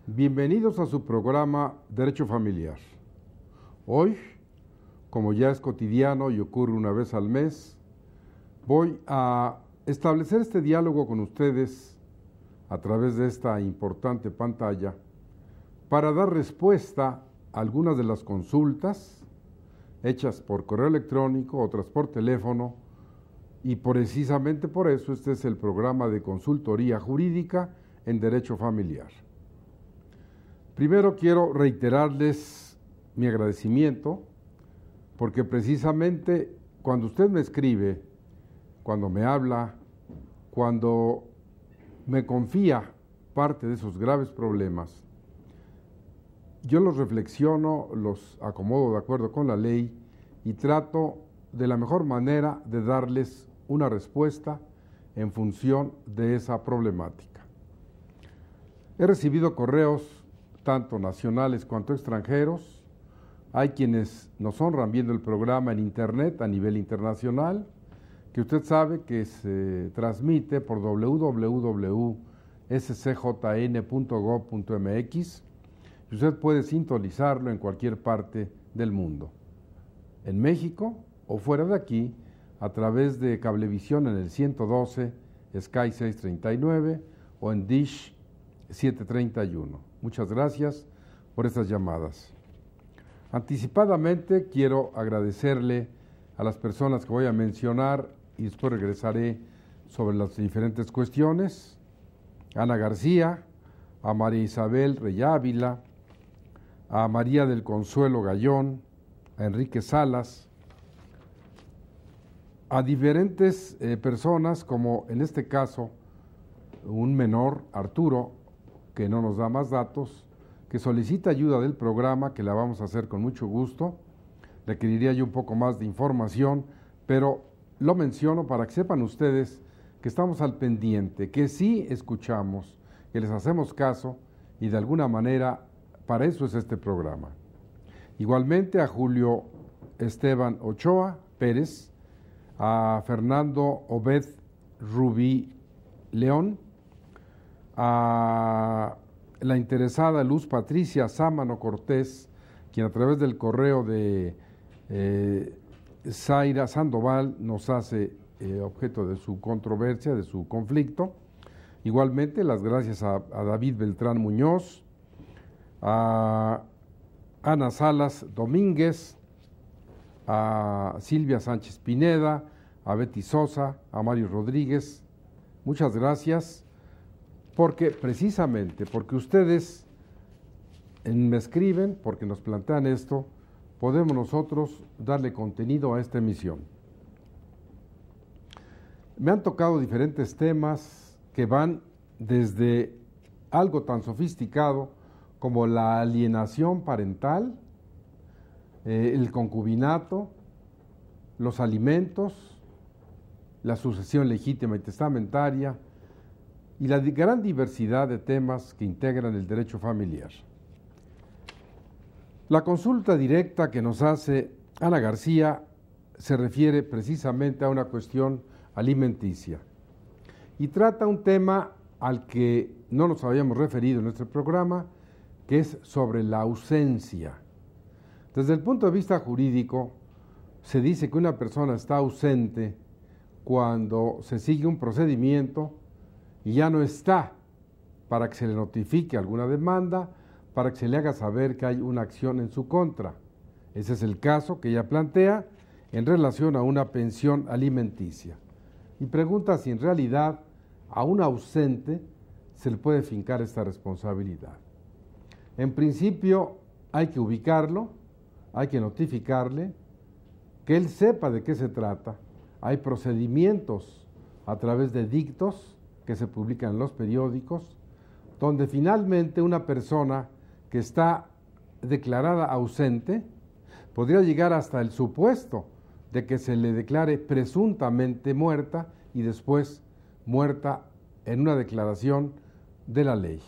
Bienvenidos a su programa Derecho Familiar. Hoy, como ya es cotidiano y ocurre una vez al mes, voy a establecer este diálogo con ustedes a través de esta importante pantalla para dar respuesta a algunas de las consultas hechas por correo electrónico, otras por teléfono, y precisamente por eso este es el programa de consultoría jurídica en Derecho Familiar. Primero quiero reiterarles mi agradecimiento porque precisamente cuando usted me escribe, cuando me habla, cuando me confía parte de esos graves problemas, yo los reflexiono, los acomodo de acuerdo con la ley y trato de la mejor manera de darles una respuesta en función de esa problemática. He recibido correos tanto nacionales cuanto extranjeros. Hay quienes nos honran viendo el programa en internet a nivel internacional, que usted sabe que se transmite por www.scjn.gov.mx y usted puede sintonizarlo en cualquier parte del mundo, en México o fuera de aquí, a través de Cablevisión en el 112, Sky 639 o en Dish 731. Muchas gracias por estas llamadas. Anticipadamente quiero agradecerle a las personas que voy a mencionar y después regresaré sobre las diferentes cuestiones. Ana García, a María Isabel Rey Ávila, a María del Consuelo Gallón, a Enrique Salas, a diferentes personas como en este caso un menor, Arturo, que no nos da más datos, que solicita ayuda del programa, que la vamos a hacer con mucho gusto. Requeriría yo un poco más de información, pero lo menciono para que sepan ustedes que estamos al pendiente, que sí escuchamos, que les hacemos caso y de alguna manera para eso es este programa. Igualmente a Julio Esteban Ochoa Pérez, a Fernando Obed Rubí León, a la interesada Luz Patricia Sámano Cortés, quien a través del correo de Zaira Sandoval nos hace objeto de su controversia, de su conflicto. Igualmente las gracias a David Beltrán Muñoz, a Ana Salas Domínguez, a Silvia Sánchez Pineda, a Betty Sosa, a Mario Rodríguez. Muchas gracias. Porque precisamente, porque ustedes me escriben, porque nos plantean esto, podemos nosotros darle contenido a esta emisión. Me han tocado diferentes temas que van desde algo tan sofisticado como la alienación parental, el concubinato, los alimentos, la sucesión legítima y testamentaria, y la gran diversidad de temas que integran el derecho familiar. La consulta directa que nos hace Ana García se refiere precisamente a una cuestión alimenticia y trata un tema al que no nos habíamos referido en nuestro programa, que es sobre la ausencia. Desde el punto de vista jurídico, se dice que una persona está ausente cuando se sigue un procedimiento y ya no está para que se le notifique alguna demanda, para que se le haga saber que hay una acción en su contra. Ese es el caso que ella plantea en relación a una pensión alimenticia. Y pregunta si en realidad a un ausente se le puede fincar esta responsabilidad. En principio hay que ubicarlo, hay que notificarle, que él sepa de qué se trata. Hay procedimientos a través de dictos que se publican en los periódicos, donde finalmente una persona que está declarada ausente podría llegar hasta el supuesto de que se le declare presuntamente muerta y después muerta en una declaración de la ley.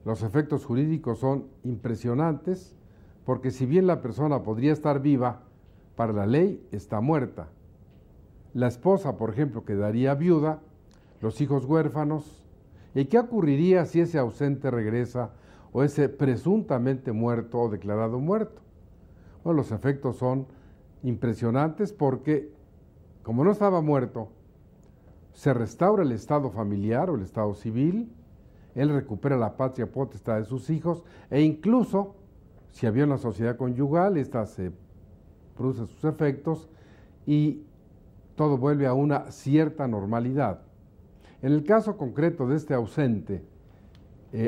Los efectos jurídicos son impresionantes porque si bien la persona podría estar viva, para la ley está muerta. La esposa, por ejemplo, quedaría viuda, los hijos huérfanos. ¿Y qué ocurriría si ese ausente regresa o ese presuntamente muerto o declarado muerto. Bueno, los efectos son impresionantes porque, como no estaba muerto, se restaura el estado familiar o el estado civil, él recupera la patria potestad de sus hijos e incluso, si había una sociedad conyugal, esta se produce sus efectos y todo vuelve a una cierta normalidad. En el caso concreto de este ausente,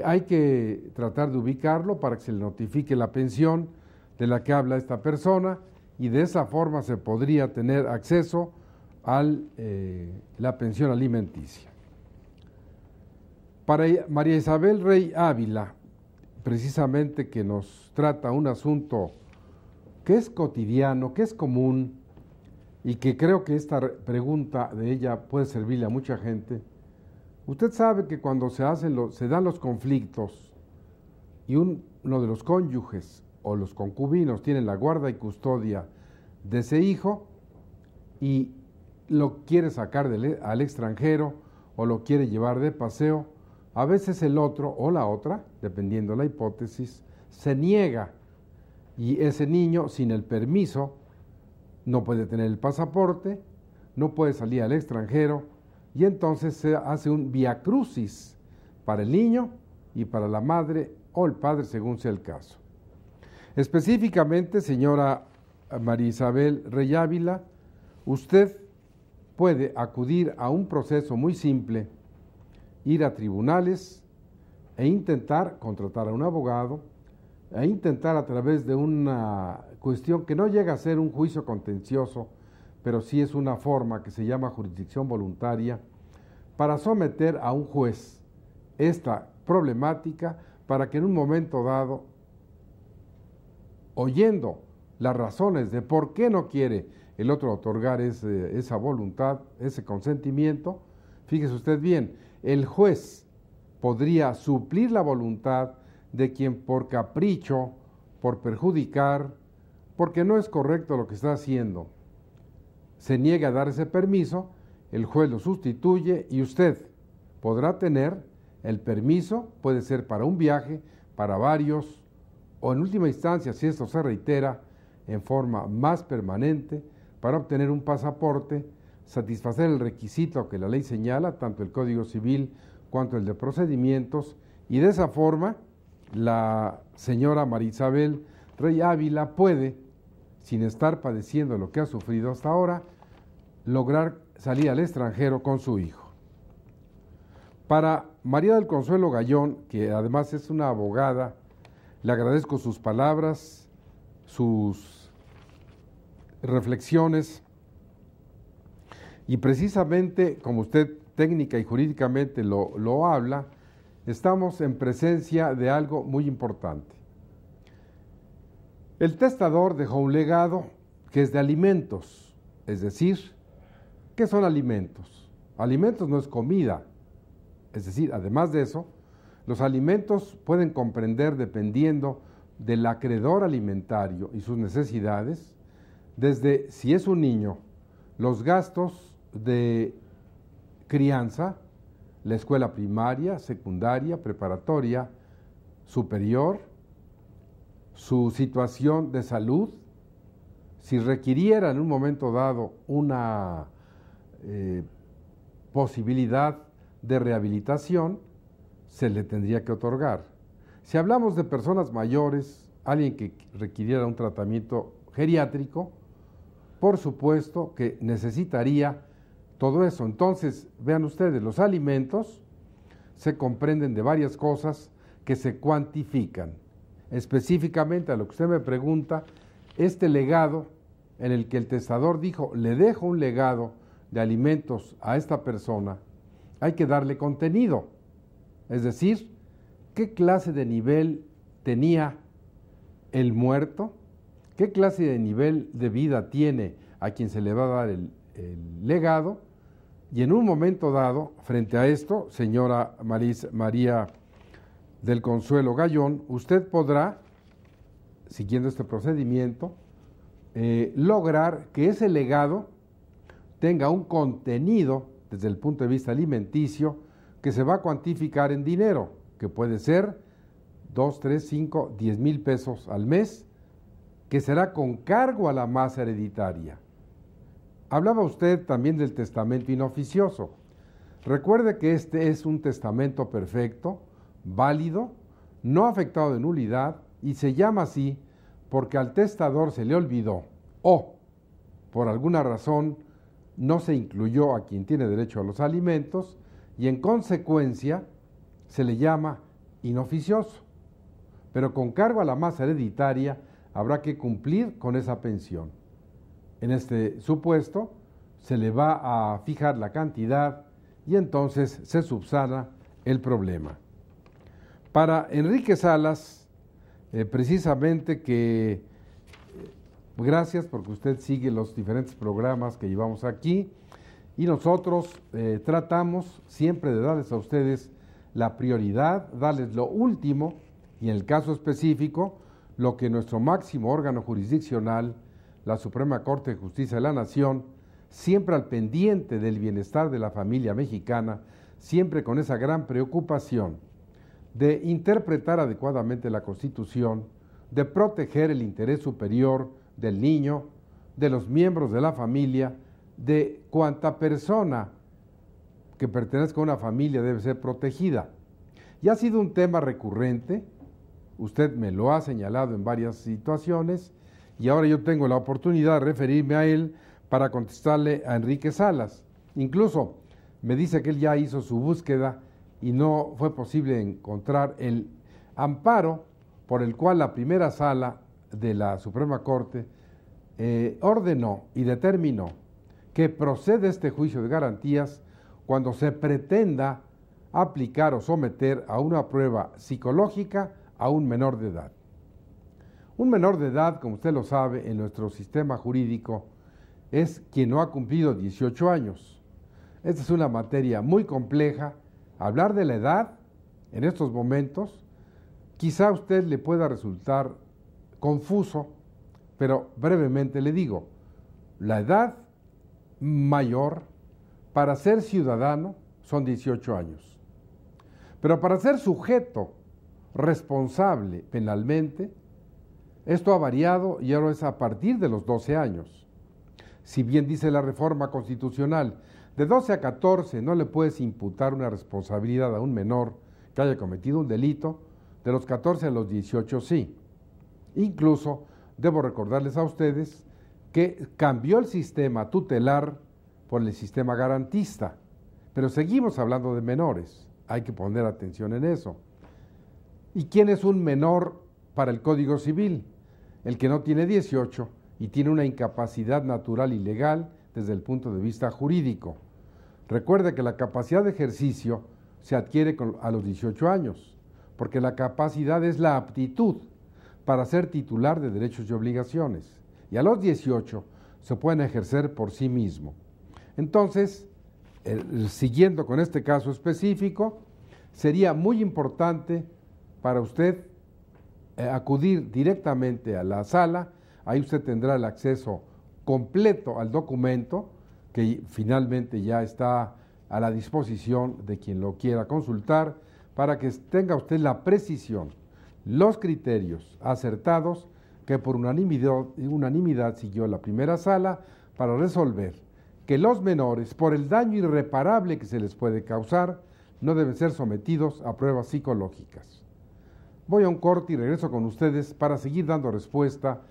hay que tratar de ubicarlo para que se le notifique la pensión de la que habla esta persona y de esa forma se podría tener acceso a la pensión alimenticia. Para María Isabel Rey Ávila, precisamente que nos trata un asunto que es cotidiano, que es común y que creo que esta pregunta de ella puede servirle a mucha gente. Usted sabe que cuando se dan los conflictos y uno de los cónyuges o los concubinos tienen la guarda y custodia de ese hijo y lo quiere sacar al extranjero o lo quiere llevar de paseo, a veces el otro o la otra, dependiendo de la hipótesis, se niega y ese niño sin el permiso no puede tener el pasaporte, no puede salir al extranjero y entonces se hace un viacrucis para el niño y para la madre o el padre según sea el caso. Específicamente, señora María Isabel Rey Ávila, usted puede acudir a un proceso muy simple, ir a tribunales e intentar contratar a un abogado, e intentar a través de una cuestión que no llega a ser un juicio contencioso, pero sí es una forma que se llama jurisdicción voluntaria, para someter a un juez esta problemática para que en un momento dado, oyendo las razones de por qué no quiere el otro otorgar esa voluntad, ese consentimiento, fíjese usted bien, el juez podría suplir la voluntad de quien por capricho, por perjudicar, porque no es correcto lo que está haciendo, se niega a dar ese permiso, el juez lo sustituye y usted podrá tener el permiso, puede ser para un viaje, para varios, o en última instancia, si esto se reitera, en forma más permanente, para obtener un pasaporte, satisfacer el requisito que la ley señala, tanto el Código Civil cuanto el de procedimientos, y de esa forma la señora María Isabel Rey Ávila puede, sin estar padeciendo lo que ha sufrido hasta ahora, lograr salir al extranjero con su hijo. Para María del Consuelo Gallón, que además es una abogada, le agradezco sus palabras, sus reflexiones, y precisamente como usted técnica y jurídicamente lo habla, estamos en presencia de algo muy importante. El testador dejó un legado que es de alimentos, es decir, ¿qué son alimentos? Alimentos no es comida, es decir, además de eso, los alimentos pueden comprender, dependiendo del acreedor alimentario y sus necesidades, desde, si es un niño, los gastos de crianza, la escuela primaria, secundaria, preparatoria, superior, su situación de salud, si requiriera en un momento dado una posibilidad de rehabilitación, se le tendría que otorgar. Si hablamos de personas mayores, alguien que requiriera un tratamiento geriátrico, por supuesto que necesitaría todo eso. Entonces, vean ustedes, los alimentos se comprenden de varias cosas que se cuantifican. Específicamente a lo que usted me pregunta, este legado en el que el testador dijo, le dejo un legado de alimentos a esta persona, hay que darle contenido. Es decir, ¿qué clase de nivel tenía el muerto? ¿Qué clase de nivel de vida tiene a quien se le va a dar el legado? Y en un momento dado, frente a esto, señora María del Consuelo Gallón, usted podrá, siguiendo este procedimiento, lograr que ese legado tenga un contenido desde el punto de vista alimenticio que se va a cuantificar en dinero, que puede ser 2, 3, 5, 10 mil pesos al mes, que será con cargo a la masa hereditaria. Hablaba usted también del testamento inoficioso. Recuerde que este es un testamento perfecto, válido, no afectado de nulidad, y se llama así porque al testador se le olvidó o, por alguna razón, no se incluyó a quien tiene derecho a los alimentos y en consecuencia se le llama inoficioso. Pero con cargo a la masa hereditaria habrá que cumplir con esa pensión. En este supuesto se le va a fijar la cantidad y entonces se subsana el problema. Para Enrique Salas, precisamente que gracias porque usted sigue los diferentes programas que llevamos aquí y nosotros tratamos siempre de darles a ustedes la prioridad, darles lo último y en el caso específico lo que nuestro máximo órgano jurisdiccional, la Suprema Corte de Justicia de la Nación, siempre al pendiente del bienestar de la familia mexicana, siempre con esa gran preocupación de interpretar adecuadamente la Constitución, de proteger el interés superior del niño, de los miembros de la familia, de cuanta persona que pertenezca a una familia debe ser protegida. Y ha sido un tema recurrente, usted me lo ha señalado en varias situaciones, y ahora yo tengo la oportunidad de referirme a él para contestarle a Enrique Salas. Incluso me dice que él ya hizo su búsqueda y no fue posible encontrar el amparo por el cual la primera sala de la Suprema Corte ordenó y determinó que procede este juicio de garantías cuando se pretenda aplicar o someter a una prueba psicológica a un menor de edad. Un menor de edad, como usted lo sabe, en nuestro sistema jurídico es quien no ha cumplido 18 años. Esta es una materia muy compleja. Hablar de la edad en estos momentos quizá a usted le pueda resultar confuso, pero brevemente le digo, la edad mayor para ser ciudadano son 18 años, pero para ser sujeto responsable penalmente, esto ha variado y ahora es a partir de los 12 años. Si bien dice la reforma constitucional, de 12 a 14 no le puedes imputar una responsabilidad a un menor que haya cometido un delito, de los 14 a los 18 sí. Incluso debo recordarles a ustedes que cambió el sistema tutelar por el sistema garantista, pero seguimos hablando de menores, hay que poner atención en eso. ¿Y quién es un menor para el Código Civil? El que no tiene 18 y tiene una incapacidad natural y legal desde el punto de vista jurídico. Recuerde que la capacidad de ejercicio se adquiere a los 18 años, porque la capacidad es la aptitud para ser titular de derechos y obligaciones, y a los 18 se pueden ejercer por sí mismo. Entonces, siguiendo con este caso específico, sería muy importante para usted acudir directamente a la sala, ahí usted tendrá el acceso completo al documento, que finalmente ya está a la disposición de quien lo quiera consultar, para que tenga usted la precisión, los criterios acertados que por unanimidad siguió la primera sala para resolver que los menores, por el daño irreparable que se les puede causar, no deben ser sometidos a pruebas psicológicas. Voy a un corte y regreso con ustedes para seguir dando respuesta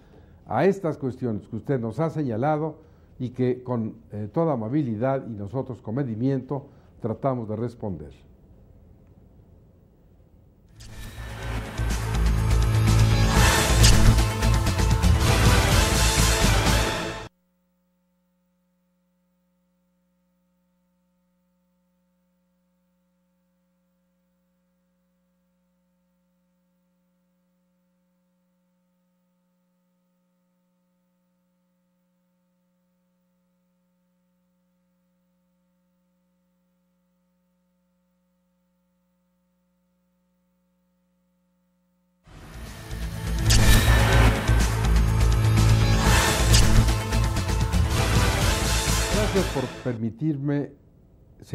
a estas cuestiones que usted nos ha señalado y que con toda amabilidad y nosotros con medimiento tratamos de responder. Gracias por permitirme seguir llegando a su hogar. Quiero decirle que esta es una materia muy compleja. Hablar de la edad en nuestro sistema jurídico es quien no ha cumplido 18 años. Si bien dice la reforma constitucional, de 12 a 14 no le puedes imputar una responsabilidad a un menor que haya cometido un delito, de los 14 a los 18 sí. Incluso debo recordarles a ustedes que cambió el sistema tutelar por el sistema garantista, pero seguimos hablando de menores. ¿Y quién es un menor para el Código Civil? El que no tiene 18 y tiene una incapacidad natural y legal desde el punto de vista jurídico. Recuerde que la capacidad de ejercicio se adquiere a los 18 años, si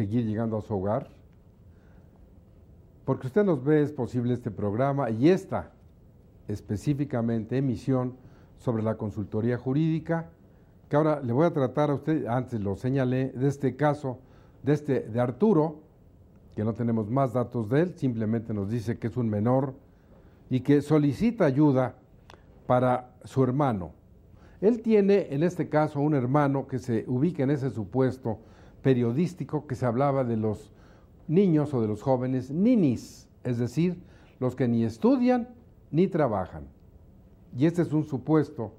bien dice la reforma constitucional, de 12 a 14 no le puedes imputar una responsabilidad a un menor que haya cometido un delito, de los 14 a los 18 sí. Incluso debo recordarles a ustedes que cambió el sistema tutelar por el sistema garantista, pero seguimos hablando de menores. porque usted nos ve, es posible este programa y esta específicamente emisión sobre la consultoría jurídica, que ahora le voy a tratar a usted, antes lo señalé, de este caso, de Arturo, que no tenemos más datos de él, simplemente nos dice que es un menor y que solicita ayuda para su hermano. Él tiene, en este caso, un hermano que se ubica en ese supuesto periodístico que se hablaba de los niños o de los jóvenes ninis, es decir, los que ni estudian ni trabajan. Y este es un supuesto.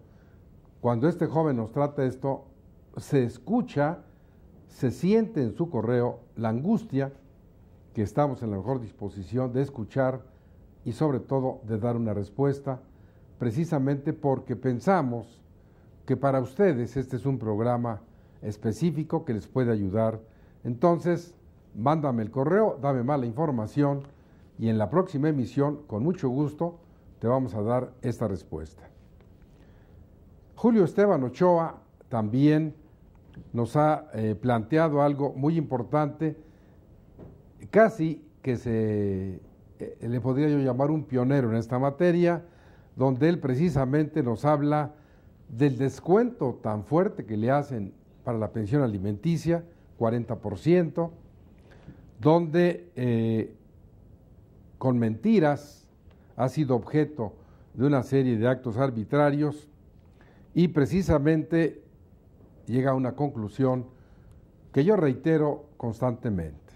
Cuando este joven nos trata esto, se escucha, se siente en su correo la angustia que estamos en la mejor disposición de escuchar y sobre todo de dar una respuesta, precisamente porque pensamos que para ustedes este es un programa específico que les puede ayudar. Entonces, mándame el correo, dame más la información y en la próxima emisión, con mucho gusto, te vamos a dar esta respuesta. Julio Esteban Ochoa también nos ha planteado algo muy importante, casi que le podría yo llamar un pionero en esta materia, donde él precisamente nos habla del descuento tan fuerte que le hacen para la pensión alimenticia, 40%, donde con mentiras ha sido objeto de una serie de actos arbitrarios y precisamente llega a una conclusión que yo reitero constantemente.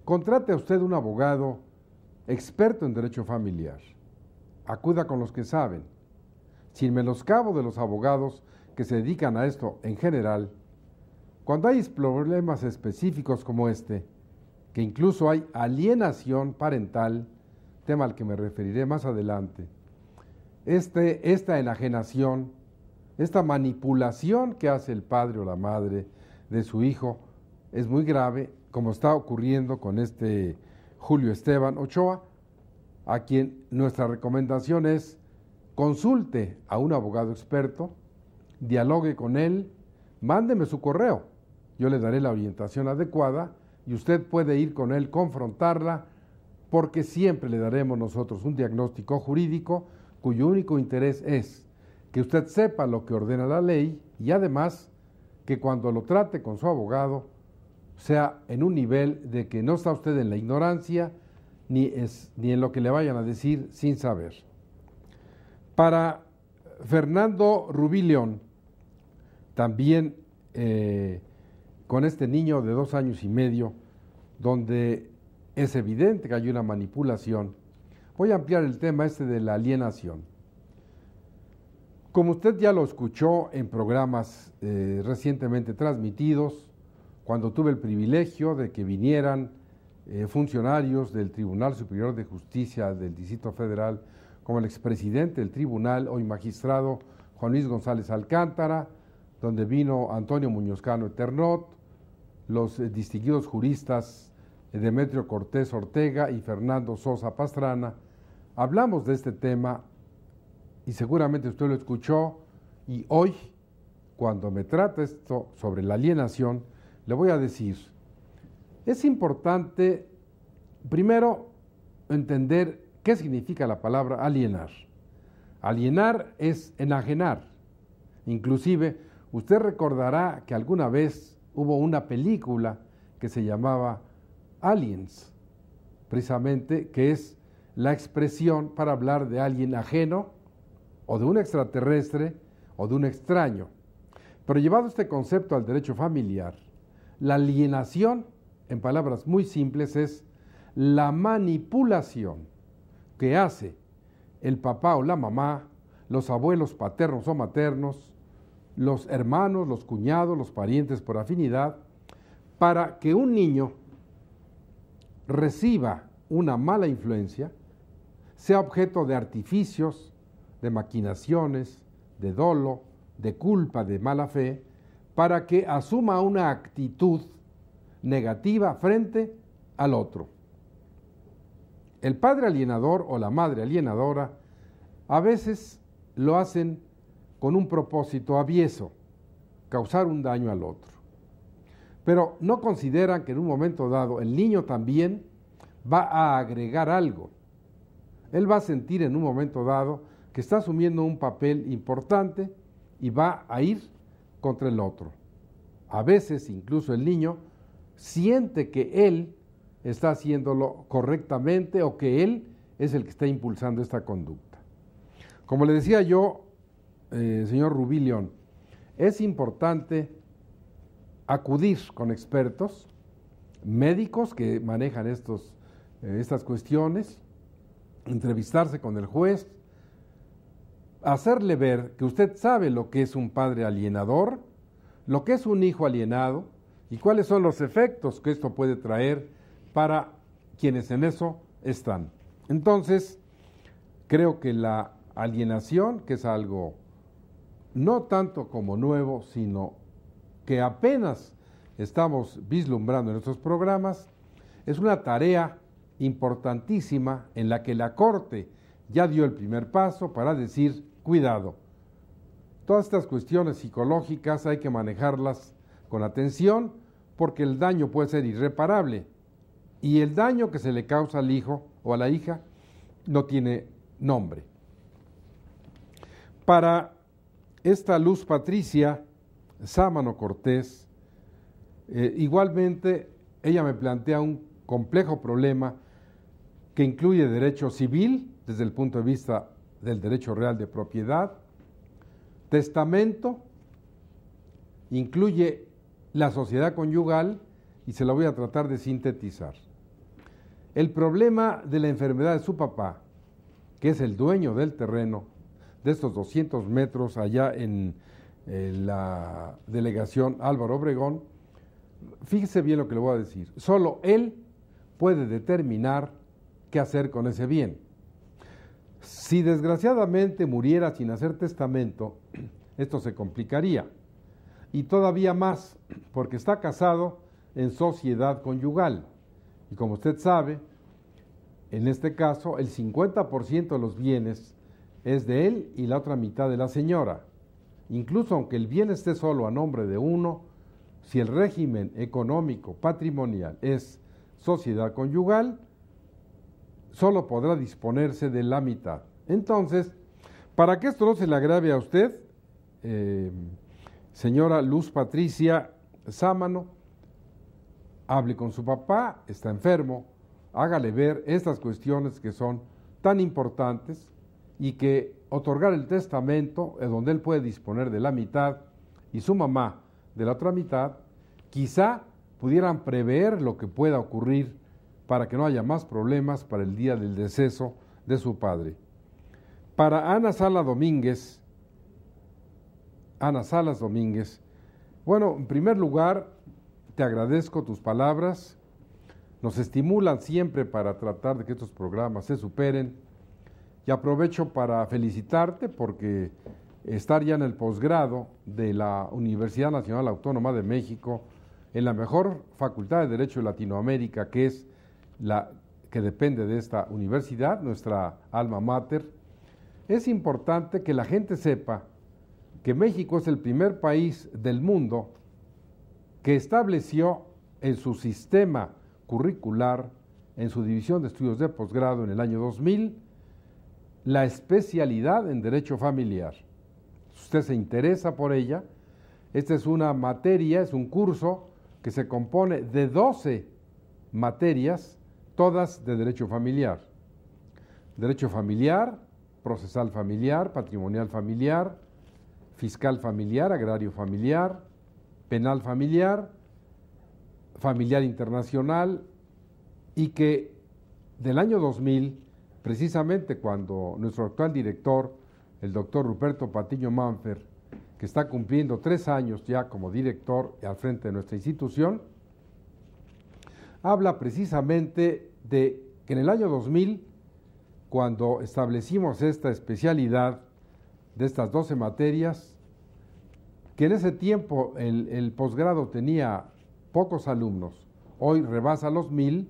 Contrate a usted un abogado experto en derecho familiar. Acuda con los que saben. Sin menoscabo de los abogados que se dedican a esto en general, cuando hay problemas específicos como este, que incluso hay alienación parental, tema al que me referiré más adelante, esta enajenación, esta manipulación que hace el padre o la madre de su hijo es muy grave, como está ocurriendo con este Julio Esteban Ochoa, a quien nuestra recomendación es consulte a un abogado experto, dialogue con él, mándeme su correo, yo le daré la orientación adecuada y usted puede ir con él, confrontarla, porque siempre le daremos nosotros un diagnóstico jurídico cuyo único interés es que usted sepa lo que ordena la ley y además que cuando lo trate con su abogado sea en un nivel de que no está usted en la ignorancia ni en lo que le vayan a decir sin saber. Para Fernando Rubí León, también con este niño de 2 años y medio, donde es evidente que hay una manipulación, voy a ampliar el tema de la alienación. Como usted ya lo escuchó en programas recientemente transmitidos, cuando tuve el privilegio de que vinieran funcionarios del Tribunal Superior de Justicia del Distrito Federal, como el expresidente del tribunal, hoy magistrado Juan Luis González Alcántara, donde vino Antonio Muñoz Cano Eternot, los distinguidos juristas Demetrio Cortés Ortega y Fernando Sosa Pastrana, hablamos de este tema y seguramente usted lo escuchó y hoy, cuando me trata esto sobre la alienación, le voy a decir, es importante primero entender qué significa la palabra alienar. Alienar es enajenar. Inclusive, usted recordará que alguna vez hubo una película que se llamaba Aliens, precisamente, que es la expresión para hablar de alguien ajeno o de un extraterrestre o de un extraño. Pero llevado este concepto al derecho familiar, la alienación, en palabras muy simples, es la manipulación que hace el papá o la mamá, los abuelos paternos o maternos, los hermanos, los cuñados, los parientes por afinidad, para que un niño reciba una mala influencia, sea objeto de artificios, de maquinaciones, de dolo, de culpa, de mala fe, para que asuma una actitud negativa frente al otro. El padre alienador o la madre alienadora a veces lo hacen con un propósito avieso, causar un daño al otro. Pero no consideran que en un momento dado el niño también va a agregar algo. Él va a sentir en un momento dado que está asumiendo un papel importante y va a ir contra el otro. A veces incluso el niño siente que él está haciéndolo correctamente o que él es el que está impulsando esta conducta. Como le decía yo, señor Rubí León, es importante acudir con expertos, médicos que manejan estas cuestiones, entrevistarse con el juez, hacerle ver que usted sabe lo que es un padre alienador, lo que es un hijo alienado y cuáles son los efectos que esto puede traer para quienes en eso están. Entonces, creo que la alienación, que es algo no tanto como nuevo, sino que apenas estamos vislumbrando en estos programas, es una tarea importantísima en la que la Corte ya dio el primer paso para decir, cuidado, todas estas cuestiones psicológicas hay que manejarlas con atención porque el daño puede ser irreparable y el daño que se le causa al hijo o a la hija no tiene nombre. Para esta Luz Patricia Sámano Cortés, igualmente ella me plantea un complejo problema que incluye derecho civil desde el punto de vista del derecho real de propiedad, testamento, incluye la sociedad conyugal y se la voy a tratar de sintetizar. El problema de la enfermedad de su papá, que es el dueño del terreno de estos 200 metros allá en la delegación Álvaro Obregón, fíjese bien lo que le voy a decir, solo él puede determinar qué hacer con ese bien. Si desgraciadamente muriera sin hacer testamento, esto se complicaría. Y todavía más, porque está casado en sociedad conyugal. Y como usted sabe, en este caso, el 50% de los bienes es de él y la otra mitad de la señora. Incluso aunque el bien esté solo a nombre de uno, si el régimen económico patrimonial es sociedad conyugal, solo podrá disponerse de la mitad. Entonces, para que esto no se le agrave a usted, señora Luz Patricia Sámano, hable con su papá, está enfermo, hágale ver estas cuestiones que son tan importantes y que otorgar el testamento, donde él puede disponer de la mitad y su mamá de la otra mitad, quizá pudieran prever lo que pueda ocurrir para que no haya más problemas para el día del deceso de su padre. Para Ana Salas Domínguez, bueno, en primer lugar, te agradezco tus palabras, nos estimulan siempre para tratar de que estos programas se superen y aprovecho para felicitarte porque estar ya en el posgrado de la Universidad Nacional Autónoma de México, en la mejor facultad de Derecho de Latinoamérica, que es la que depende de esta universidad, nuestra alma mater, es importante que la gente sepa que México es el primer país del mundo que estableció en su sistema curricular, en su división de estudios de posgrado en el año 2000, la especialidad en Derecho Familiar. Si usted se interesa por ella, esta es una materia, es un curso que se compone de 12 materias, todas de Derecho Familiar. Derecho Familiar, Procesal Familiar, Patrimonial Familiar, Fiscal Familiar, Agrario Familiar, Penal Familiar, Familiar Internacional, y que del año 2000, precisamente cuando nuestro actual director, el doctor Ruperto Patiño Manfer, que está cumpliendo 3 años ya como director al frente de nuestra institución, habla precisamente de que en el año 2000, cuando establecimos esta especialidad de estas 12 materias, que en ese tiempo el posgrado tenía pocos alumnos, hoy rebasa los 1000,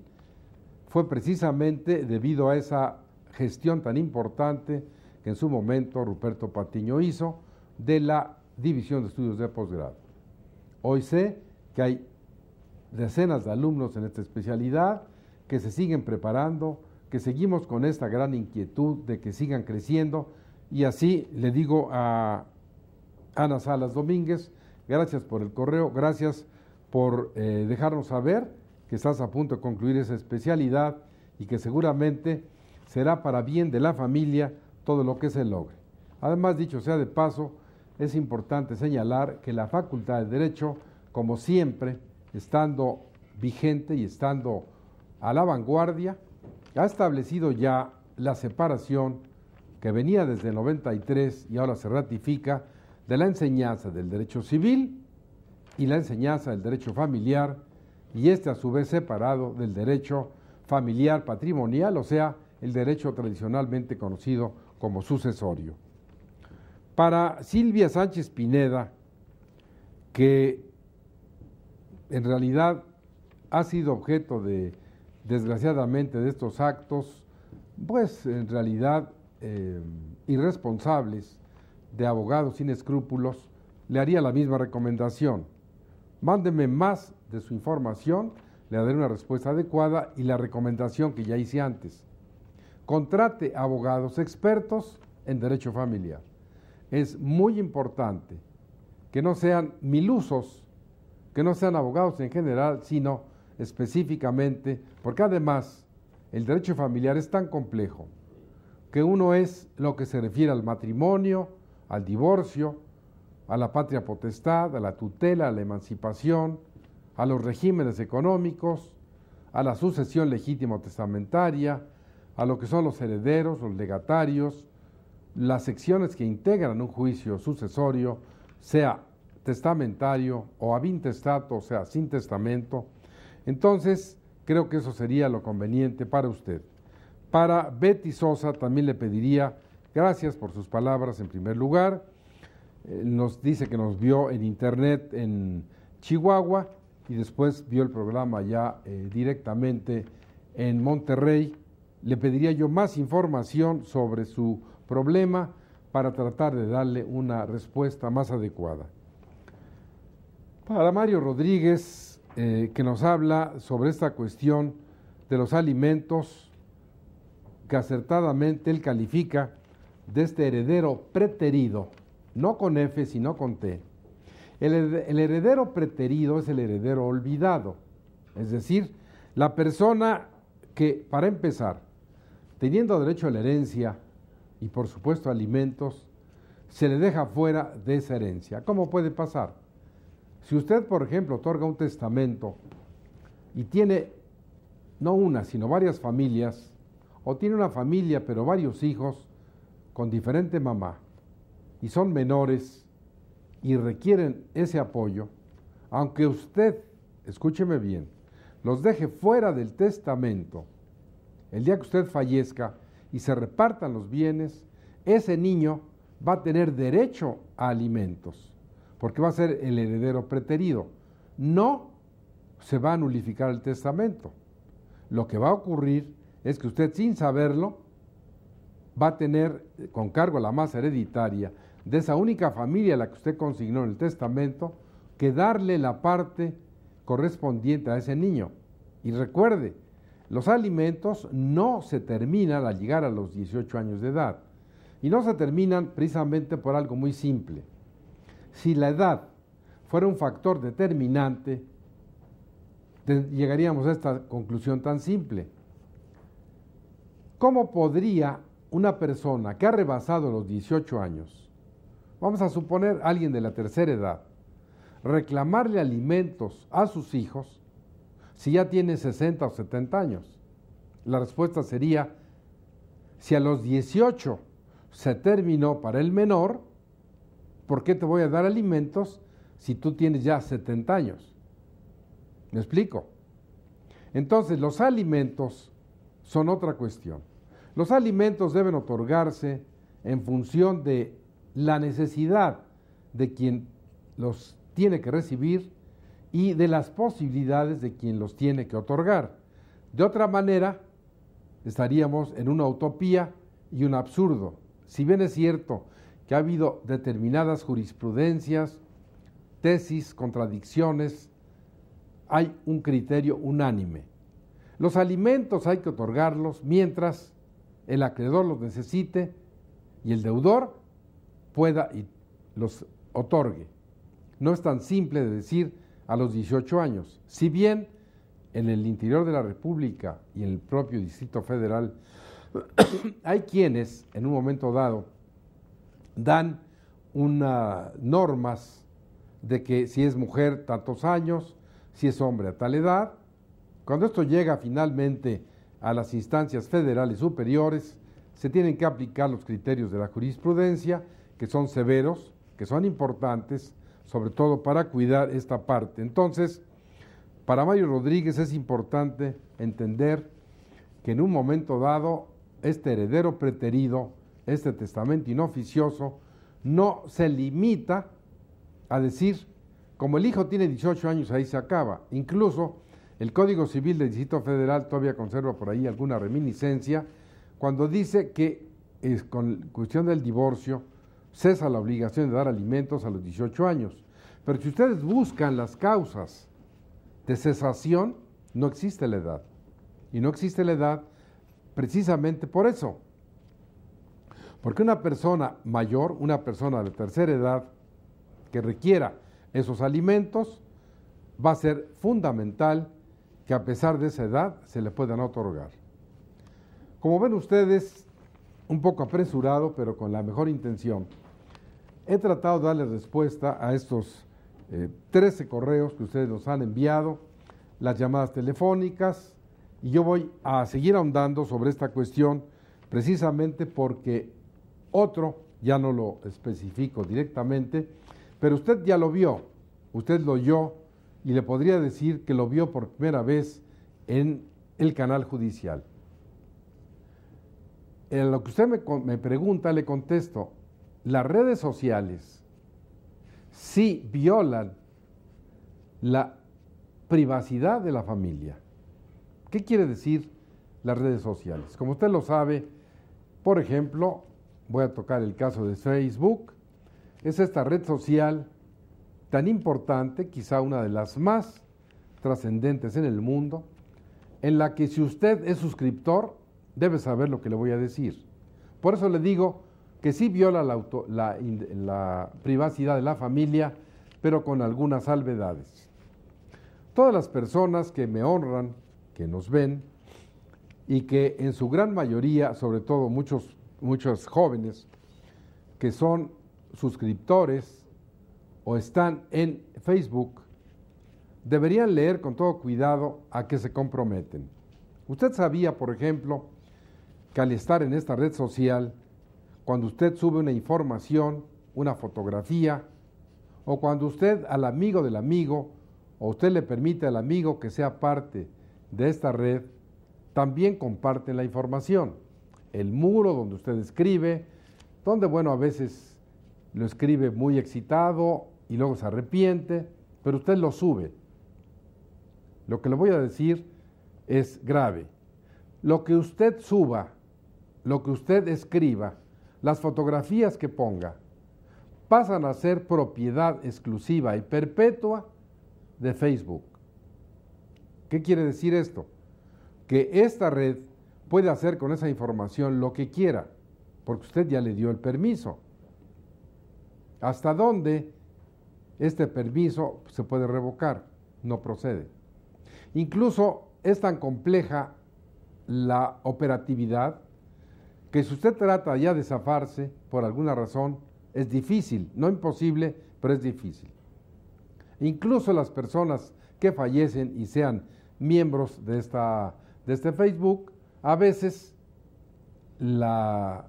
fue precisamente debido a esa gestión tan importante que en su momento Ruperto Patiño hizo de la División de Estudios de Posgrado. Hoy sé que hay decenas de alumnos en esta especialidad, que se siguen preparando, que seguimos con esta gran inquietud de que sigan creciendo, y así le digo a Ana Salas Domínguez, gracias por el correo, gracias por dejarnos saber que estás a punto de concluir esa especialidad y que seguramente será para bien de la familia todo lo que se logre. Además, dicho sea de paso, es importante señalar que la Facultad de Derecho, como siempre, estando vigente y estando a la vanguardia, ha establecido ya la separación que venía desde el 93 y ahora se ratifica de la enseñanza del derecho civil y la enseñanza del derecho familiar, y a su vez separado del derecho familiar patrimonial, o sea, el derecho tradicionalmente conocido como sucesorio. Para Silvia Sánchez Pineda, que en realidad ha sido objeto de, desgraciadamente, de estos actos, pues en realidad irresponsables de abogados sin escrúpulos, le haría la misma recomendación. Mándeme más de su información, le daré una respuesta adecuada, y la recomendación que ya hice antes: contrate abogados expertos en derecho familiar. Es muy importante que no sean milusos, que no sean abogados en general, sino específicamente, porque además el derecho familiar es tan complejo que uno es lo que se refiere al matrimonio, al divorcio, a la patria potestad, a la tutela, a la emancipación, a los regímenes económicos, a la sucesión legítima o testamentaria, a lo que son los herederos, los legatarios, las secciones que integran un juicio sucesorio, sea testamentario o ab intestato, o sea, sin testamento. Entonces, creo que eso sería lo conveniente para usted. Para Betty Sosa también le pediría, gracias por sus palabras en primer lugar, nos dice que nos vio en internet en Chihuahua y después vio el programa ya directamente en Monterrey. Le pediría yo más información sobre su problema para tratar de darle una respuesta más adecuada. Para Mario Rodríguez, que nos habla sobre esta cuestión de los alimentos, que acertadamente él califica de este heredero preterido, no con F, sino con T. El heredero preterido es el heredero olvidado, es decir, la persona que, para empezar, teniendo derecho a la herencia y por supuesto alimentos, se le deja fuera de esa herencia. ¿Cómo puede pasar? Si usted, por ejemplo, otorga un testamento y tiene no una, sino varias familias, o tiene una familia pero varios hijos con diferente mamá, y son menores y requieren ese apoyo, aunque usted, escúcheme bien, los deje fuera del testamento, el día que usted fallezca y se repartan los bienes, ese niño va a tener derecho a alimentos, porque va a ser el heredero preterido. No se va a nulificar el testamento. Lo que va a ocurrir es que usted, sin saberlo, va a tener, con cargo a la masa hereditaria de esa única familia a la que usted consignó en el testamento, que darle la parte correspondiente a ese niño. Y recuerde, los alimentos no se terminan al llegar a los 18 años de edad. Y no se terminan precisamente por algo muy simple. Si la edad fuera un factor determinante, llegaríamos a esta conclusión tan simple. ¿Cómo podría una persona que ha rebasado los 18 años, vamos a suponer alguien de la tercera edad, reclamarle alimentos a sus hijos si ya tiene 60 o 70 años? La respuesta sería, si a los 18 se terminó para el menor, ¿por qué te voy a dar alimentos si tú tienes ya 70 años? ¿Me explico? Entonces, los alimentos son otra cuestión. Los alimentos deben otorgarse en función de la necesidad de quien los tiene que recibir y de las posibilidades de quien los tiene que otorgar. De otra manera, estaríamos en una utopía y un absurdo. Si bien es cierto que ha habido determinadas jurisprudencias, tesis, contradicciones, hay un criterio unánime. Los alimentos hay que otorgarlos mientras el acreedor los necesite y el deudor pueda y los otorgue. No es tan simple de decir a los 18 años. Si bien en el interior de la República y en el propio Distrito Federal hay quienes en un momento dado dan normas de que si es mujer tantos años, si es hombre a tal edad. Cuando esto llega finalmente a las instancias federales superiores, se tienen que aplicar los criterios de la jurisprudencia, que son severos, que son importantes, sobre todo para cuidar esta parte. Entonces, para Mario Rodríguez es importante entender que en un momento dado, este heredero preterido, este testamento inoficioso, no se limita a decir, como el hijo tiene 18 años, ahí se acaba. Incluso el Código Civil del Distrito Federal todavía conserva por ahí alguna reminiscencia cuando dice que con cuestión del divorcio cesa la obligación de dar alimentos a los 18 años. Pero si ustedes buscan las causas de cesación, no existe la edad. Y no existe la edad precisamente por eso. Porque una persona mayor, una persona de tercera edad que requiera esos alimentos, va a ser fundamental que a pesar de esa edad se le puedan otorgar. Como ven ustedes, un poco apresurado, pero con la mejor intención, he tratado de darle respuesta a estos 13 correos que ustedes nos han enviado, las llamadas telefónicas, y yo voy a seguir ahondando sobre esta cuestión precisamente porque otro, ya no lo especifico directamente, pero usted ya lo vio, usted lo oyó y le podría decir que lo vio por primera vez en el canal judicial. En lo que usted me pregunta, le contesto, las redes sociales sí violan la privacidad de la familia. ¿Qué quiere decir las redes sociales? Como usted lo sabe, por ejemplo, voy a tocar el caso de Facebook, es esta red social tan importante, quizá una de las más trascendentes en el mundo, en la que si usted es suscriptor, debe saber lo que le voy a decir. Por eso le digo que sí viola la privacidad de la familia, pero con algunas salvedades. Todas las personas que me honran, que nos ven, y que en su gran mayoría, sobre todo muchos jóvenes, que son suscriptores o están en Facebook, deberían leer con todo cuidado a qué se comprometen. Usted sabía, por ejemplo, que al estar en esta red social, cuando usted sube una información, una fotografía, o cuando usted al amigo del amigo, o usted le permite al amigo que sea parte de esta red, también comparten la información. El muro donde usted escribe, donde bueno, a veces lo escribe muy excitado y luego se arrepiente, pero usted lo sube. Lo que le voy a decir es grave. Lo que usted suba, lo que usted escriba, las fotografías que ponga, pasan a ser propiedad exclusiva y perpetua de Facebook. ¿Qué quiere decir esto? Que esta red puede hacer con esa información lo que quiera, porque usted ya le dio el permiso. ¿Hasta dónde este permiso se puede revocar? No procede. Incluso es tan compleja la operatividad que si usted trata ya de zafarse por alguna razón, es difícil, no imposible, pero es difícil. Incluso las personas que fallecen y sean miembros de este Facebook, a veces la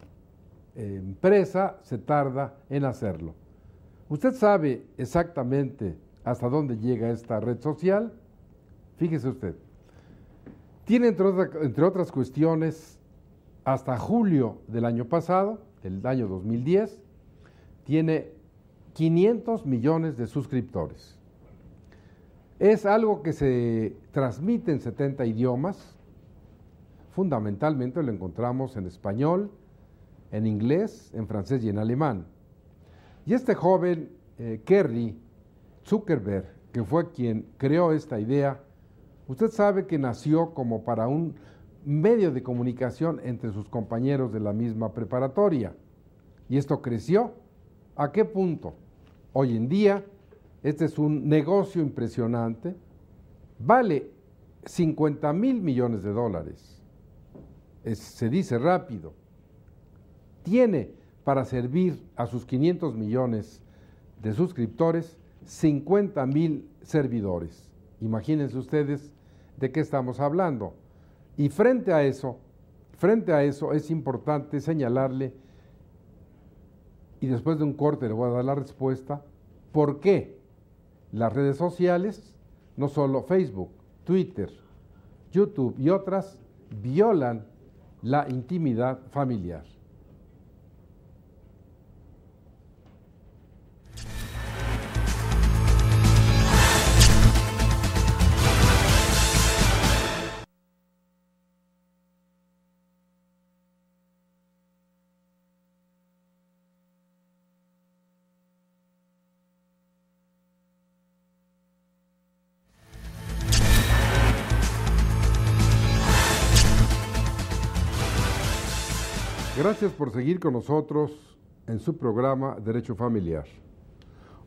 empresa se tarda en hacerlo. ¿Usted sabe exactamente hasta dónde llega esta red social? Fíjese usted. Tiene, entre otras cuestiones, hasta julio del año pasado, del año 2010, tiene 500 millones de suscriptores. Es algo que se transmite en 70 idiomas. Fundamentalmente lo encontramos en español, en inglés, en francés y en alemán. Y este joven, Kerry Zuckerberg, que fue quien creó esta idea, Usted sabe que nació como para un medio de comunicación entre sus compañeros de la misma preparatoria. Y esto creció. ¿A qué punto? Hoy en día, este es un negocio impresionante. Vale 50,000 millones de dólares. Se dice rápido. Tiene para servir a sus 500 millones de suscriptores 50,000 servidores. Imagínense ustedes de qué estamos hablando. Y frente a eso es importante señalarle, y después de un corte le voy a dar la respuesta, por qué las redes sociales, no solo Facebook, Twitter, YouTube y otras, violan la intimidad familiar. Gracias por seguir con nosotros en su programa Derecho Familiar.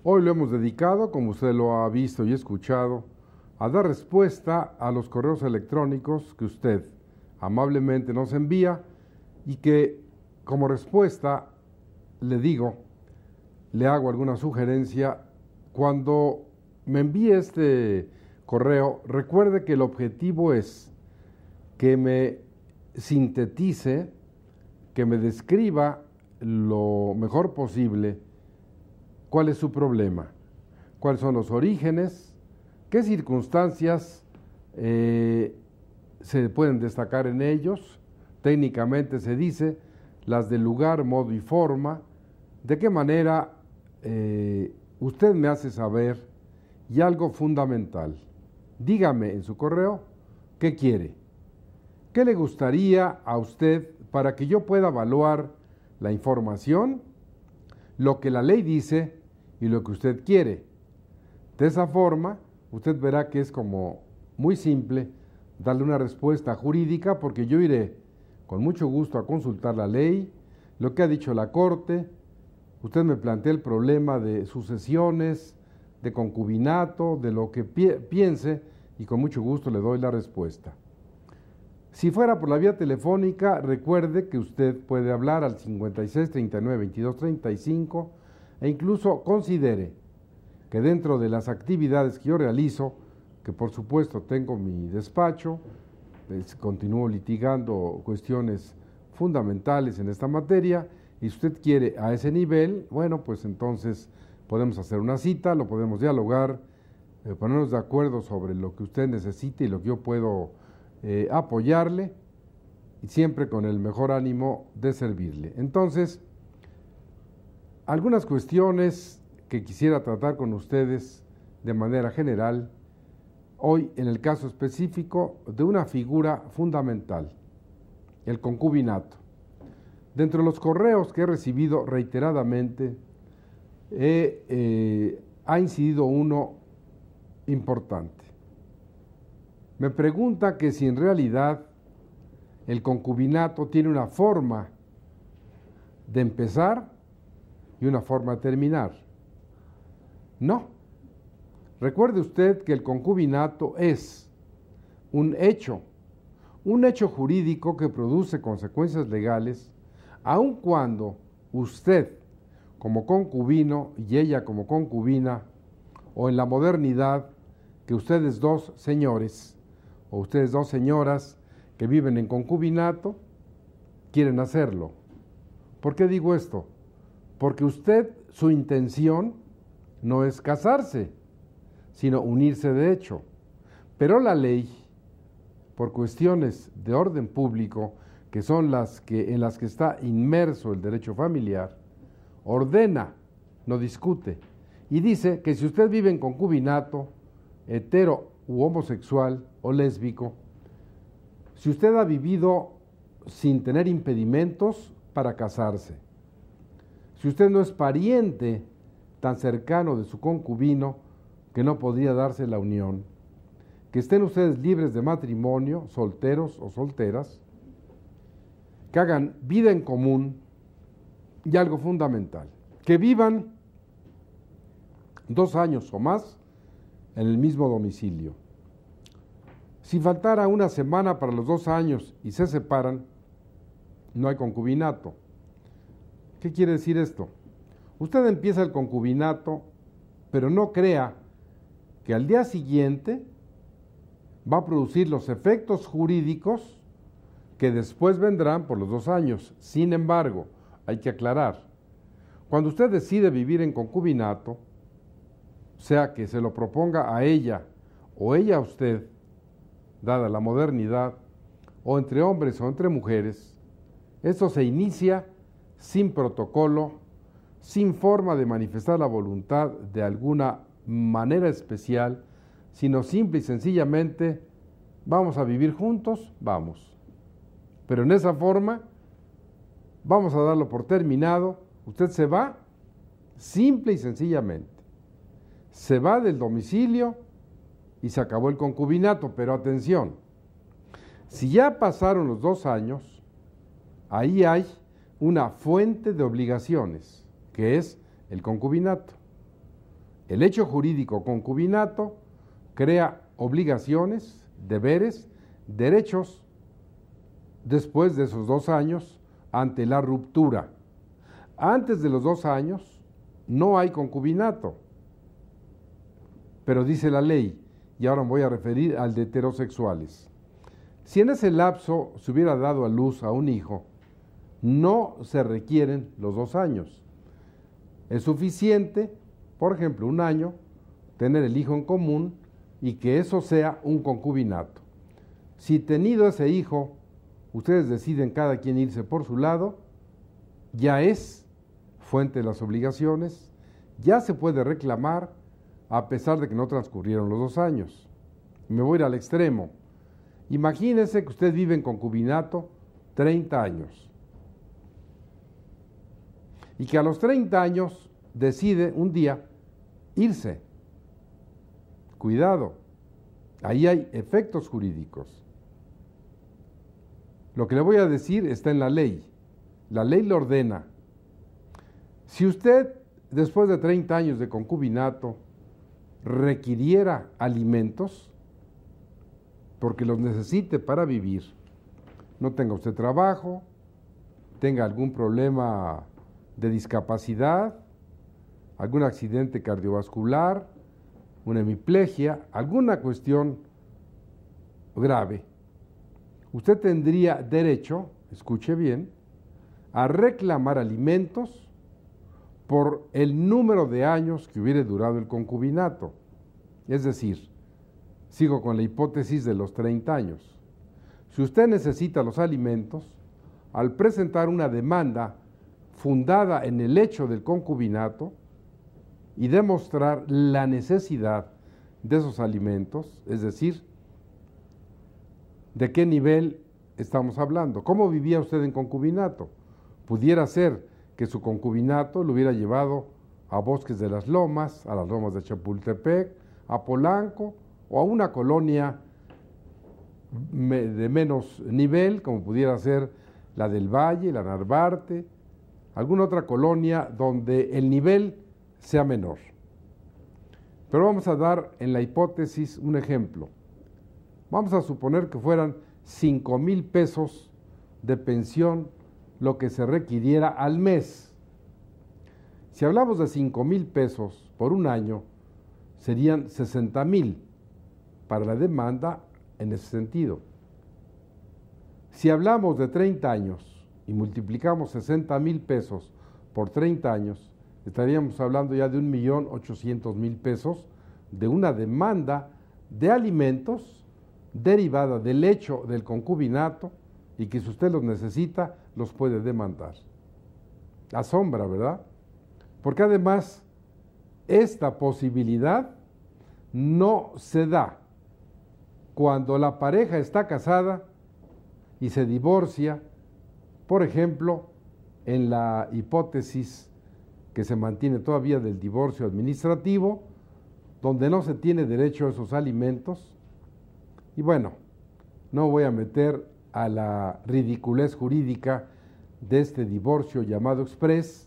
Hoy lo hemos dedicado, como usted lo ha visto y escuchado, a dar respuesta a los correos electrónicos que usted amablemente nos envía y que como respuesta le hago alguna sugerencia. Cuando me envíe este correo, recuerde que el objetivo es que me sintetice, que me describa lo mejor posible cuál es su problema, cuáles son los orígenes, qué circunstancias se pueden destacar en ellos, técnicamente se dice, las del lugar, modo y forma, de qué manera usted me hace saber, y algo fundamental, dígame en su correo qué quiere, qué le gustaría a usted para que yo pueda evaluar la información, lo que la ley dice y lo que usted quiere. De esa forma, usted verá que es como muy simple darle una respuesta jurídica, porque yo iré con mucho gusto a consultar la ley, lo que ha dicho la Corte, usted me plantea el problema de sucesiones, de concubinato, de lo que piense, y con mucho gusto le doy la respuesta. Si fuera por la vía telefónica, recuerde que usted puede hablar al 56 39 22 35 e incluso considere que dentro de las actividades que yo realizo, que por supuesto tengo mi despacho, continúo litigando cuestiones fundamentales en esta materia, y si usted quiere a ese nivel, bueno, pues entonces podemos hacer una cita, lo podemos dialogar, ponernos de acuerdo sobre lo que usted necesite y lo que yo puedo apoyarle, y siempre con el mejor ánimo de servirle. Entonces, algunas cuestiones que quisiera tratar con ustedes de manera general, hoy en el caso específico de una figura fundamental, el concubinato. Dentro de los correos que he recibido reiteradamente, ha incidido uno importante. Me pregunta que si en realidad el concubinato tiene una forma de empezar y una forma de terminar. No. Recuerde usted que el concubinato es un hecho jurídico que produce consecuencias legales, aun cuando usted como concubino y ella como concubina, o en la modernidad que ustedes dos señores o ustedes dos señoras que viven en concubinato quieren hacerlo. ¿Por qué digo esto? Porque usted, su intención no es casarse, sino unirse de hecho. Pero la ley, por cuestiones de orden público, que son en las que está inmerso el derecho familiar, ordena, no discute, y dice que si usted vive en concubinato, hetero u homosexual o lésbico, si usted ha vivido sin tener impedimentos para casarse, si usted no es pariente tan cercano de su concubino que no podría darse la unión, que estén ustedes libres de matrimonio, solteros o solteras, que hagan vida en común y algo fundamental, que vivan 2 años o más en el mismo domicilio. Si faltara una semana para los 2 años y se separan, no hay concubinato. ¿Qué quiere decir esto? Usted empieza el concubinato, pero no crea que al día siguiente va a producir los efectos jurídicos que después vendrán por los 2 años. Sin embargo, hay que aclarar, cuando usted decide vivir en concubinato, sea que se lo proponga a ella o ella a usted, dada la modernidad, o entre hombres o entre mujeres, esto se inicia sin protocolo, sin forma de manifestar la voluntad de alguna manera especial, sino simple y sencillamente, vamos a vivir juntos, vamos. Pero en esa forma, vamos a darlo por terminado, usted se va, simple y sencillamente. Se va del domicilio y se acabó el concubinato, pero atención, si ya pasaron los 2 años, ahí hay una fuente de obligaciones, que es el concubinato. El hecho jurídico concubinato crea obligaciones, deberes, derechos después de esos 2 años ante la ruptura. Antes de los 2 años no hay concubinato, pero dice la ley, y ahora me voy a referir al de heterosexuales. Si en ese lapso se hubiera dado a luz a un hijo, no se requieren los 2 años. Es suficiente, por ejemplo, 1 año, tener el hijo en común y que eso sea un concubinato. Si tenido ese hijo, ustedes deciden cada quien irse por su lado, ya es fuente de las obligaciones, ya se puede reclamar a pesar de que no transcurrieron los 2 años. Me voy a ir al extremo. Imagínese que usted vive en concubinato 30 años y que a los 30 años decide un día irse. Cuidado, ahí hay efectos jurídicos. Lo que le voy a decir está en la ley. La ley lo ordena. Si usted, después de 30 años de concubinato, requiriera alimentos, porque los necesite para vivir, no tenga usted trabajo, tenga algún problema de discapacidad, algún accidente cardiovascular, una hemiplegia, alguna cuestión grave, usted tendría derecho, escuche bien, a reclamar alimentos por el número de años que hubiera durado el concubinato. Es decir, sigo con la hipótesis de los 30 años. Si usted necesita los alimentos, al presentar una demanda fundada en el hecho del concubinato y demostrar la necesidad de esos alimentos, es decir, ¿de qué nivel estamos hablando? ¿Cómo vivía usted en concubinato? Pudiera ser que su concubinato lo hubiera llevado a Bosques de las Lomas, a las Lomas de Chapultepec, a Polanco o a una colonia de menos nivel, como pudiera ser la del Valle, la Narvarte, alguna otra colonia donde el nivel sea menor. Pero vamos a dar en la hipótesis un ejemplo. Vamos a suponer que fueran 5,000 pesos de pensión lo que se requiriera al mes. Si hablamos de 5,000 pesos por 1 año, serían 60,000 para la demanda en ese sentido. Si hablamos de 30 años y multiplicamos 60,000 pesos por 30 años, estaríamos hablando ya de 1,800,000 pesos de una demanda de alimentos derivada del hecho del concubinato y que si usted los necesita, los puede demandar. Asombra, ¿verdad? Porque además, esta posibilidad no se da cuando la pareja está casada y se divorcia, por ejemplo, en la hipótesis que se mantiene todavía del divorcio administrativo, donde no se tiene derecho a esos alimentos, Y bueno, no voy a meter a la ridiculez jurídica de este divorcio llamado exprés,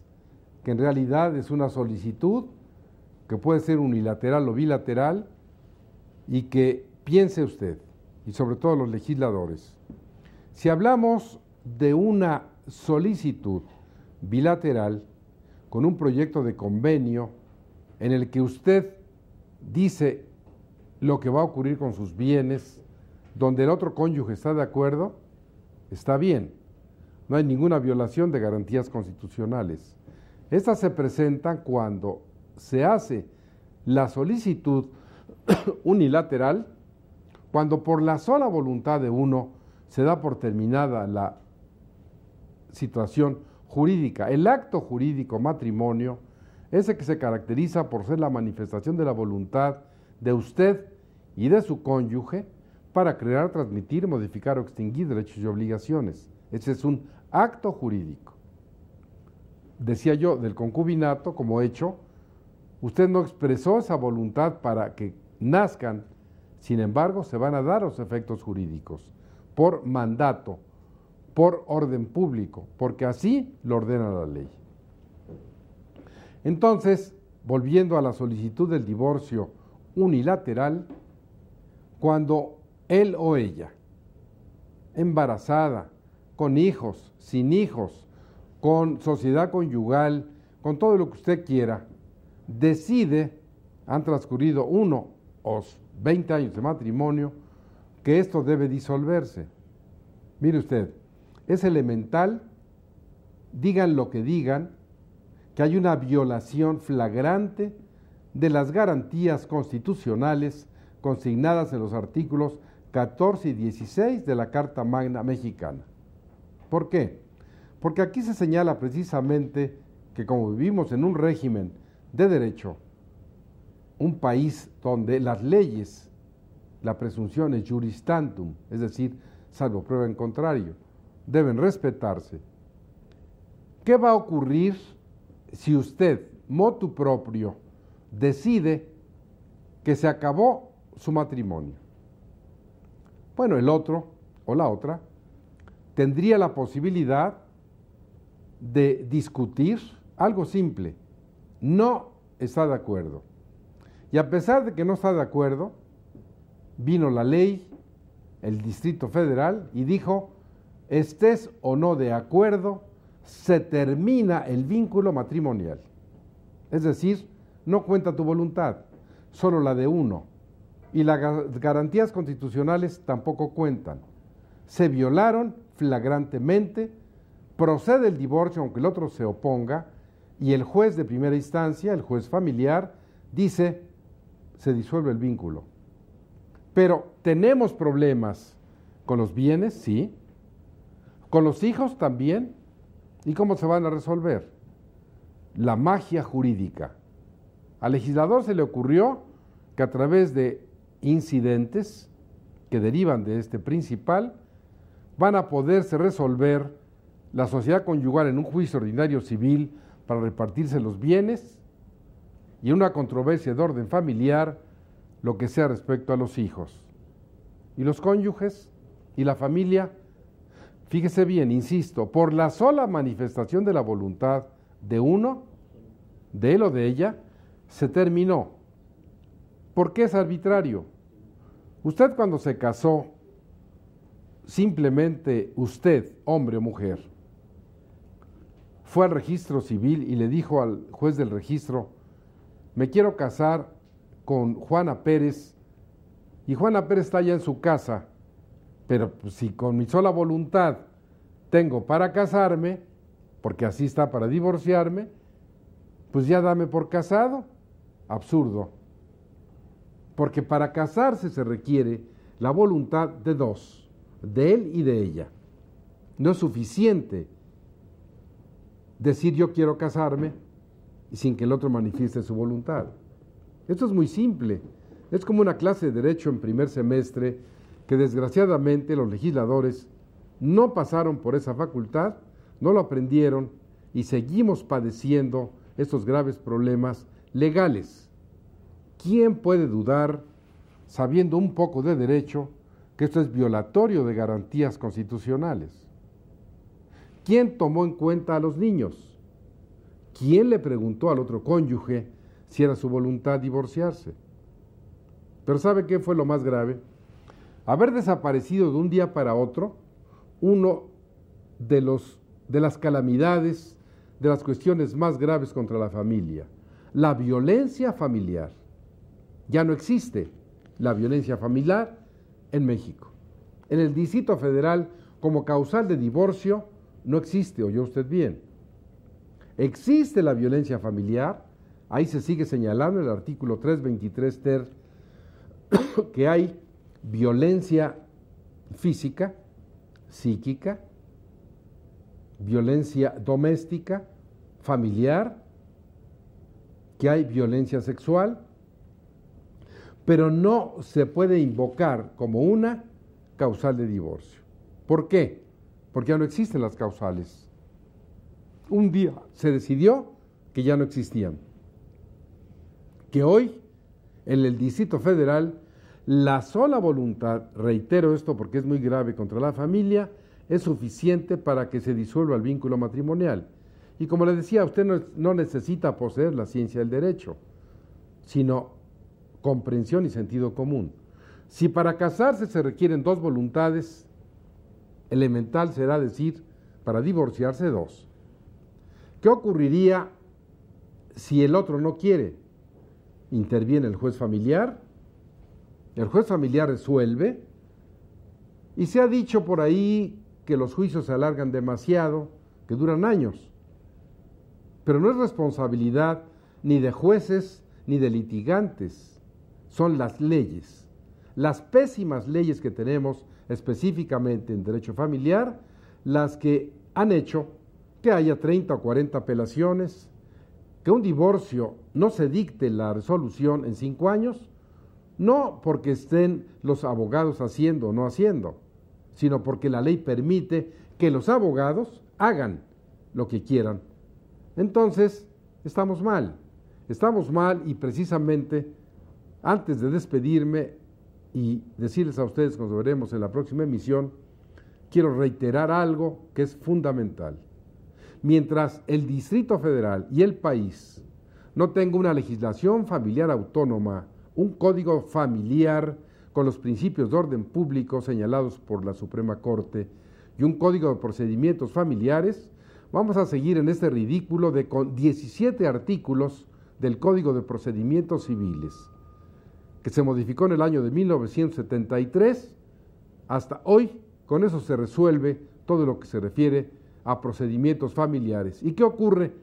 que en realidad es una solicitud que puede ser unilateral o bilateral, y que piense usted, y sobre todo los legisladores, si hablamos de una solicitud bilateral con un proyecto de convenio en el que usted dice lo que va a ocurrir con sus bienes, donde el otro cónyuge está de acuerdo, está bien. No hay ninguna violación de garantías constitucionales. Estas se presentan cuando se hace la solicitud unilateral, cuando por la sola voluntad de uno se da por terminada la situación jurídica. El acto jurídico matrimonio es el que se caracteriza por ser la manifestación de la voluntad de usted y de su cónyuge para crear, transmitir, modificar o extinguir derechos y obligaciones. Ese es un acto jurídico. Decía yo, del concubinato como hecho, usted no expresó esa voluntad para que nazcan, sin embargo, se van a dar los efectos jurídicos por mandato, por orden público, porque así lo ordena la ley. Entonces, volviendo a la solicitud del divorcio unilateral, cuando él o ella, embarazada, con hijos, sin hijos, con sociedad conyugal, con todo lo que usted quiera, decide, han transcurrido 1 o 20 años de matrimonio, que esto debe disolverse. Mire usted, es elemental, digan lo que digan, que hay una violación flagrante de las garantías constitucionales consignadas en los artículos 14 y 16 de la Carta Magna Mexicana. ¿Por qué? Porque aquí se señala precisamente que como vivimos en un régimen de derecho, un país donde las leyes, la presunción es juris tantum, es decir, salvo prueba en contrario, deben respetarse. ¿Qué va a ocurrir si usted, motu proprio, decide que se acabó su matrimonio? Bueno, el otro o la otra tendría la posibilidad de discutir algo simple. No está de acuerdo. Y a pesar de que no está de acuerdo, vino la ley, el Distrito Federal, y dijo, estés o no de acuerdo, se termina el vínculo matrimonial. Es decir, no cuenta tu voluntad, solo la de uno. Y las garantías constitucionales tampoco cuentan. Se violaron flagrantemente, procede el divorcio aunque el otro se oponga, y el juez de primera instancia, el juez familiar, dice, se disuelve el vínculo. Pero tenemos problemas con los bienes, sí, con los hijos también. ¿Y cómo se van a resolver? La magia jurídica. Al legislador se le ocurrió que a través de incidentes que derivan de este principal, van a poderse resolver la sociedad conyugal en un juicio ordinario civil para repartirse los bienes y en una controversia de orden familiar, lo que sea respecto a los hijos. Y los cónyuges y la familia, fíjese bien, insisto, por la sola manifestación de la voluntad de uno, de él o de ella, se terminó. ¿Por qué es arbitrario? Usted cuando se casó, simplemente usted, hombre o mujer, fue al registro civil y le dijo al juez del registro, me quiero casar con Juana Pérez, y Juana Pérez está allá en su casa, pero pues, si con mi sola voluntad tengo para casarme, porque así está para divorciarme, pues ya dame por casado. Absurdo. Porque para casarse se requiere la voluntad de dos, de él y de ella. No es suficiente decir yo quiero casarme y sin que el otro manifieste su voluntad. Esto es muy simple. Es como una clase de derecho en primer semestre que desgraciadamente los legisladores no pasaron por esa facultad, no lo aprendieron y seguimos padeciendo estos graves problemas legales. ¿Quién puede dudar, sabiendo un poco de derecho, que esto es violatorio de garantías constitucionales. ¿Quién tomó en cuenta a los niños? ¿Quién le preguntó al otro cónyuge si era su voluntad divorciarse? Pero ¿sabe qué fue lo más grave? Haber desaparecido de un día para otro uno de las calamidades, de las cuestiones más graves contra la familia, la violencia familiar. Ya no existe la violencia familiar en México. En el Distrito Federal, como causal de divorcio, no existe, oyó usted bien. Existe la violencia familiar, ahí se sigue señalando en el artículo 323 ter que hay violencia física, psíquica, violencia doméstica, familiar, que hay violencia sexual, pero no se puede invocar como una causal de divorcio. ¿Por qué? Porque ya no existen las causales. Un día se decidió que ya no existían. Que hoy, en el Distrito Federal, la sola voluntad, reitero esto porque es muy grave contra la familia, es suficiente para que se disuelva el vínculo matrimonial. Y como le decía, usted no necesita poseer la ciencia del derecho, sino comprensión y sentido común. Si para casarse se requieren dos voluntades, elemental será decir, para divorciarse dos. ¿Qué ocurriría si el otro no quiere? Interviene el juez familiar resuelve, y se ha dicho por ahí que los juicios se alargan demasiado, que duran años. Pero no es responsabilidad ni de jueces ni de litigantes, son las leyes. Las pésimas leyes que tenemos específicamente en derecho familiar, las que han hecho que haya 30 o 40 apelaciones, que un divorcio no se dicte la resolución en 5 años, no porque estén los abogados haciendo o no haciendo, sino porque la ley permite que los abogados hagan lo que quieran. Entonces, estamos mal y precisamente antes de despedirme y decirles a ustedes que nos veremos en la próxima emisión, quiero reiterar algo que es fundamental. Mientras el Distrito Federal y el país no tenga una legislación familiar autónoma, un código familiar con los principios de orden público señalados por la Suprema Corte y un código de procedimientos familiares, vamos a seguir en este ridículo de con 17 artículos del Código de Procedimientos Civiles, que se modificó en el año de 1973, hasta hoy. Con eso se resuelve todo lo que se refiere a procedimientos familiares. ¿Y qué ocurre?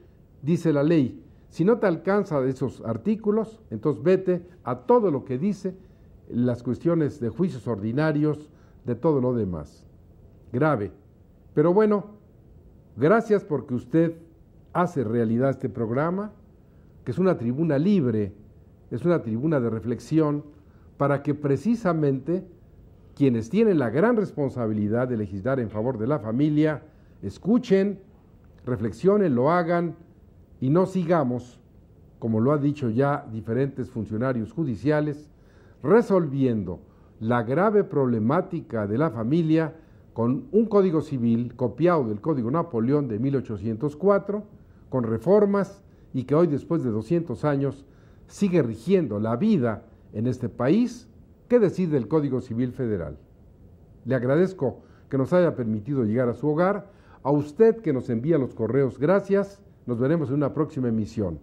Dice la ley, si no te alcanza de esos artículos, entonces vete a todo lo que dice las cuestiones de juicios ordinarios, de todo lo demás. Grave. Pero bueno, gracias porque usted hace realidad este programa, que es una tribuna libre, es una tribuna de reflexión, para que precisamente quienes tienen la gran responsabilidad de legislar en favor de la familia, escuchen, reflexionen, lo hagan y no sigamos, como lo han dicho ya diferentes funcionarios judiciales, resolviendo la grave problemática de la familia con un código civil copiado del Código Napoleón de 1804, con reformas y que hoy, después de 200 años, sigue rigiendo la vida en este país. ¿Qué decir del Código Civil Federal? Le agradezco que nos haya permitido llegar a su hogar. A usted que nos envía los correos, gracias. Nos veremos en una próxima emisión.